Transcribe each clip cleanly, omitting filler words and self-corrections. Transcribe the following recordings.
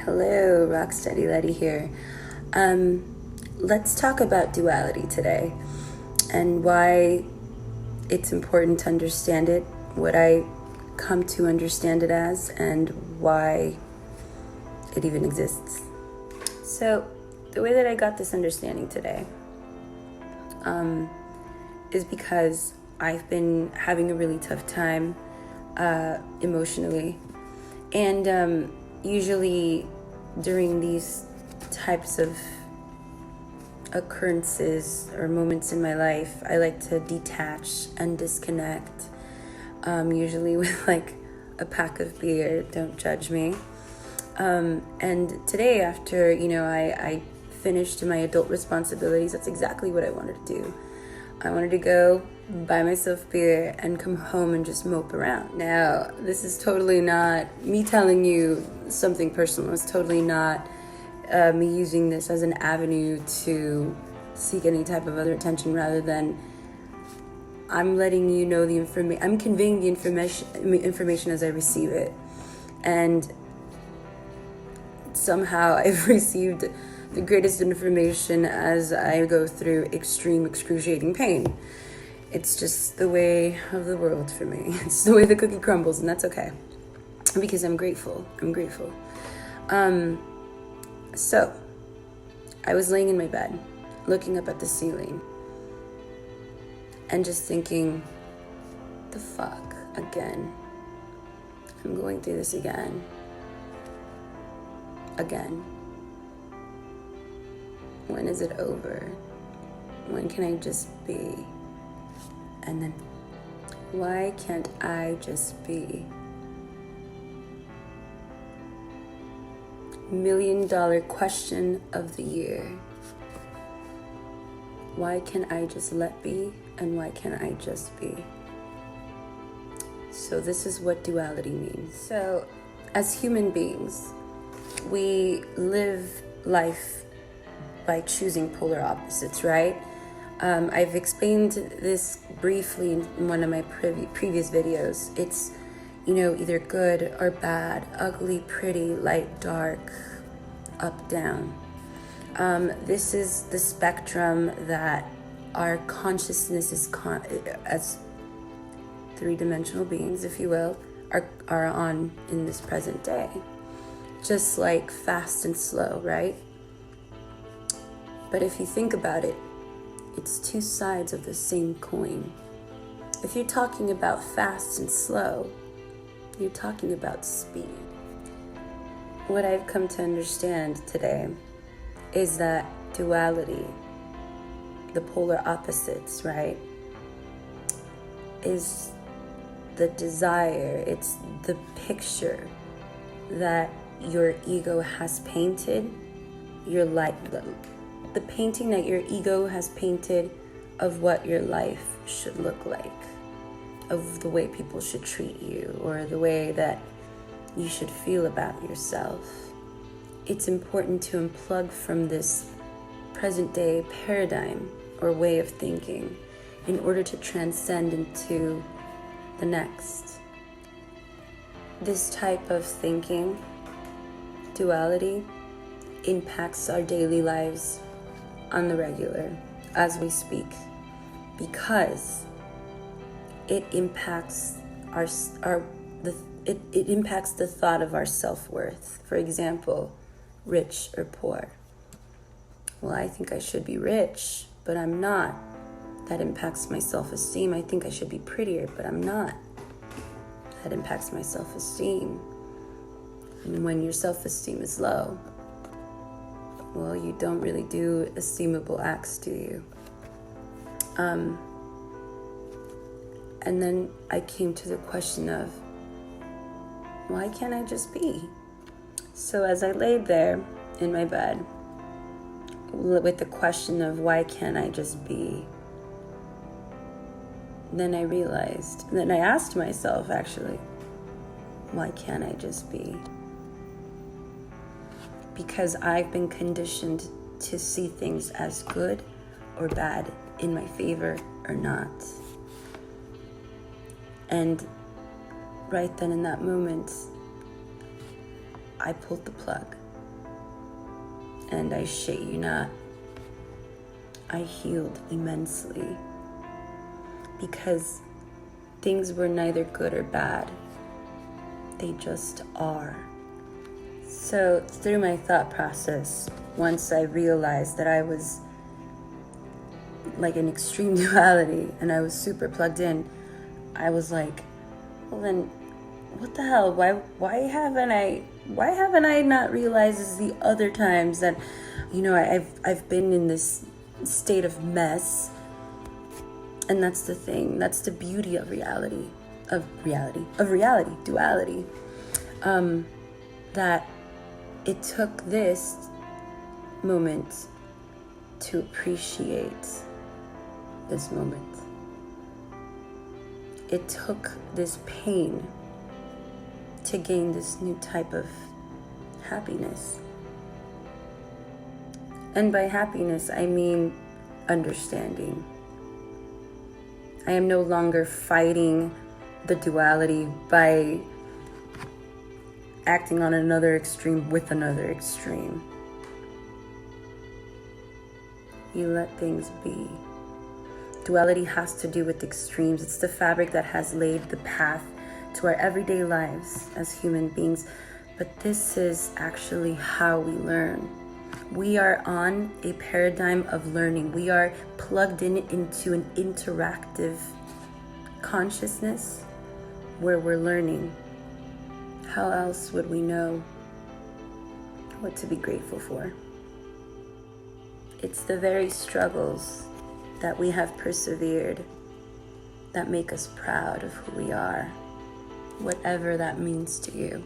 Hello, Rocksteady Letty here. Let's talk about duality today and why it's important to understand it, what I come to understand it as, and why it even exists. So, the way that I got this understanding today is because I've been having a really tough time emotionally, and usually during these types of occurrences or moments in my life, I like to detach and disconnect, usually with like a pack of beer. Don't judge me. And today, after I finished my adult responsibilities, that's exactly what I wanted to do. I wanted to go buy myself beer and come home and just mope around. Now, this is totally not me telling you something personal. It's totally not me using this as an avenue to seek any type of other attention, rather than I'm letting you know the information. I'm conveying the information as I receive it. And somehow I've received the greatest information as I go through extreme, excruciating pain. It's just the way of the world for me. It's the way the cookie crumbles, and that's okay. Because I'm grateful. So, I was laying in my bed, looking up at the ceiling, and just thinking, the fuck, again. I'm going through this again. When is it over? When can I just be? And then, why can't I just be? $1 million question of the year. Why can't I just let be? And why can't I just be? So this is what duality means. So as human beings, we live life by choosing polar opposites, right? I've explained this briefly in one of my previous videos. It's, either good or bad, ugly, pretty, light, dark, up, down. This is the spectrum that our consciousness is as three-dimensional beings, if you will, are on in this present day. Just like fast and slow, right? But if you think about it, it's two sides of the same coin. If you're talking about fast and slow, you're talking about speed. What I've come to understand today is that duality, the polar opposites, right, is the desire, it's the picture that your ego has painted, the painting that your ego has painted of what your life should look like, of the way people should treat you, or the way that you should feel about yourself. It's important to unplug from this present day paradigm or way of thinking in order to transcend into the next. This type of thinking, duality, impacts our daily lives on the regular as we speak, because it impacts it impacts the thought of our self-worth. For example, rich or poor. Well, I think I should be rich, but I'm not. That impacts my self-esteem. I think I should be prettier, but I'm not. That impacts my self-esteem. And when your self-esteem is low, well, you don't really do esteemable acts, do you? And then I came to the question of, why can't I just be? So as I laid there in my bed with the question of why can't I just be, then I realized, then I asked myself actually, why can't I just be? Because I've been conditioned to see things as good or bad, in my favor or not. And right then in that moment, I pulled the plug. And I shit you not, I healed immensely, because things were neither good or bad. They just are. So through my thought process, once I realized that I was like an extreme duality and I was super plugged in, I was like, well then, what the hell? Why haven't I not realized this the other times that, I've been in this state of mess? And that's the thing. That's the beauty of duality. That it took this moment to appreciate this moment. It took this pain to gain this new type of happiness. And by happiness, I mean understanding. I am no longer fighting the duality by acting on another extreme with another extreme. You let things be. Duality has to do with extremes. It's the fabric that has laid the path to our everyday lives as human beings. But this is actually how we learn. We are on a paradigm of learning. We are plugged into an interactive consciousness where we're learning. How else would we know what to be grateful for? It's the very struggles that we have persevered that make us proud of who we are, whatever that means to you.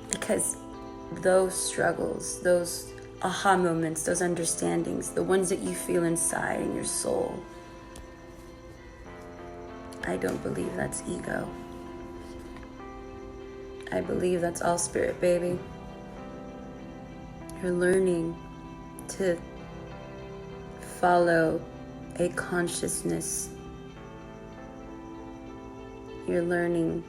Because those struggles, those aha moments, those understandings, the ones that you feel inside in your soul, I don't believe that's ego. I believe that's all spirit, baby. You're learning to follow a consciousness. You're learning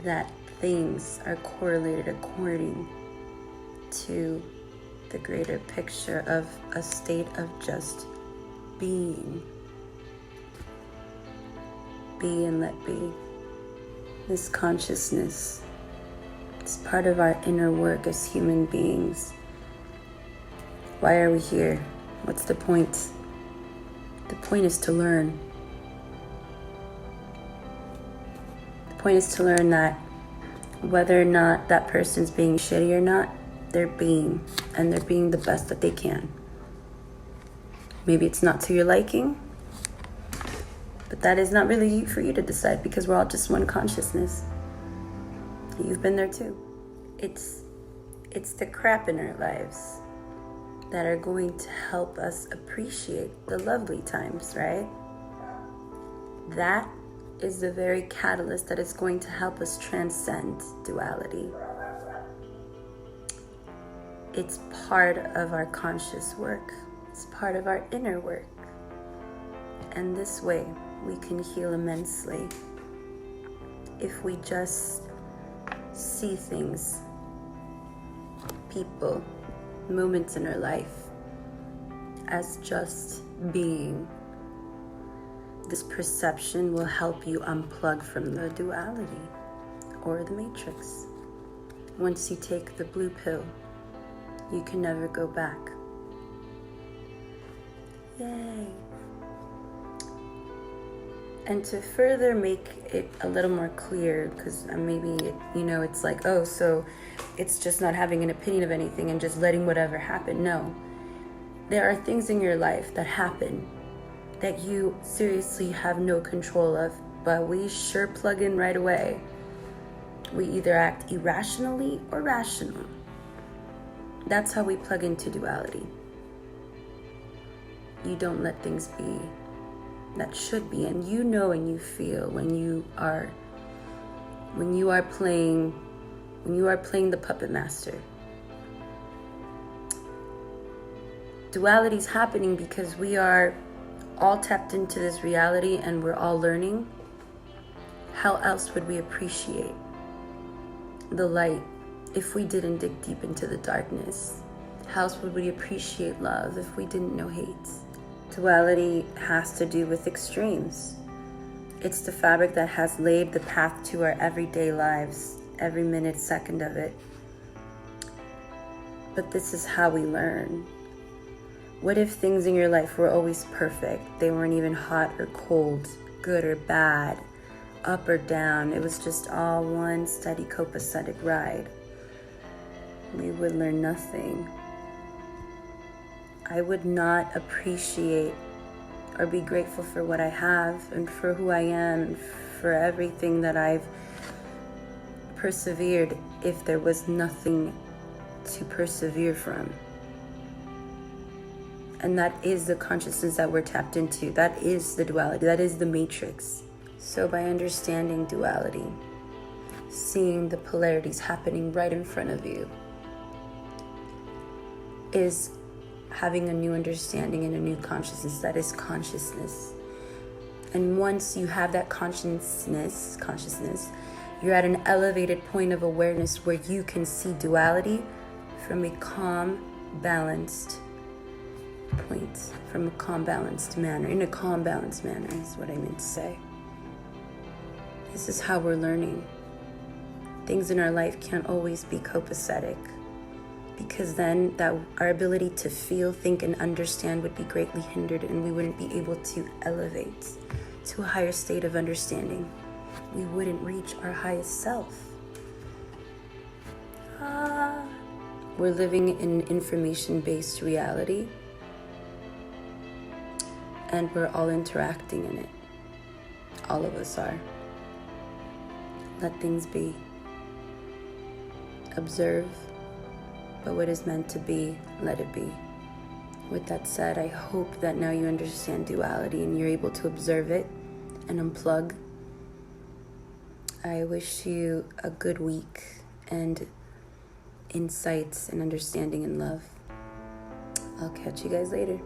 that things are correlated according to the greater picture of a state of just being. Be and let be. This consciousness is part of our inner work as human beings. Why are we here? What's the point? The point is to learn. The point is to learn that whether or not that person's being shitty or not, they're being, and they're being the best that they can. Maybe it's not to your liking, but that is not really for you to decide, because we're all just one consciousness. You've been there too. It's the crap in our lives that are going to help us appreciate the lovely times, right? That is the very catalyst that is going to help us transcend duality. It's part of our conscious work. It's part of our inner work. And this way, we can heal immensely if we just see things, people, moments in our life as just being. This perception will help you unplug from the duality or the matrix. Once you take the blue pill, you can never go back. Yay! And to further make it a little more clear, because maybe, it's like, oh, so it's just not having an opinion of anything and just letting whatever happen. No. There are things in your life that happen that you seriously have no control of, but we sure plug in right away. We either act irrationally or rational. That's how we plug into duality. You don't let things be that should be, and you know and you feel when you are playing the puppet master. Duality is happening because we are all tapped into this reality and we're all learning. How else would we appreciate the light if we didn't dig deep into the darkness? How else would we appreciate love if we didn't know hate? Duality has to do with extremes. It's the fabric that has laid the path to our everyday lives, every minute, second of it. But this is how we learn. What if things in your life were always perfect? They weren't even hot or cold, good or bad, up or down. It was just all one steady copacetic ride. We would learn nothing. I would not appreciate or be grateful for what I have and for who I am and for everything that I've persevered if there was nothing to persevere from. And that is the consciousness that we're tapped into. That is the duality. That is the matrix. So by understanding duality, seeing the polarities happening right in front of you, is having a new understanding and a new consciousness. That is consciousness. And once you have that consciousness, you're at an elevated point of awareness where you can see duality from a calm, balanced point, from a calm, balanced manner. In a calm, balanced manner is what I meant to say. This is how we're learning. Things in our life can't always be copacetic, because then that our ability to feel, think, and understand would be greatly hindered, and we wouldn't be able to elevate to a higher state of understanding. We wouldn't reach our highest self. We're living in information-based reality, and we're all interacting in it. All of us are. Let things be. Observe. But what is meant to be, let it be. With that said, I hope that now you understand duality and you're able to observe it and unplug. I wish you a good week and insights and understanding and love. I'll catch you guys later.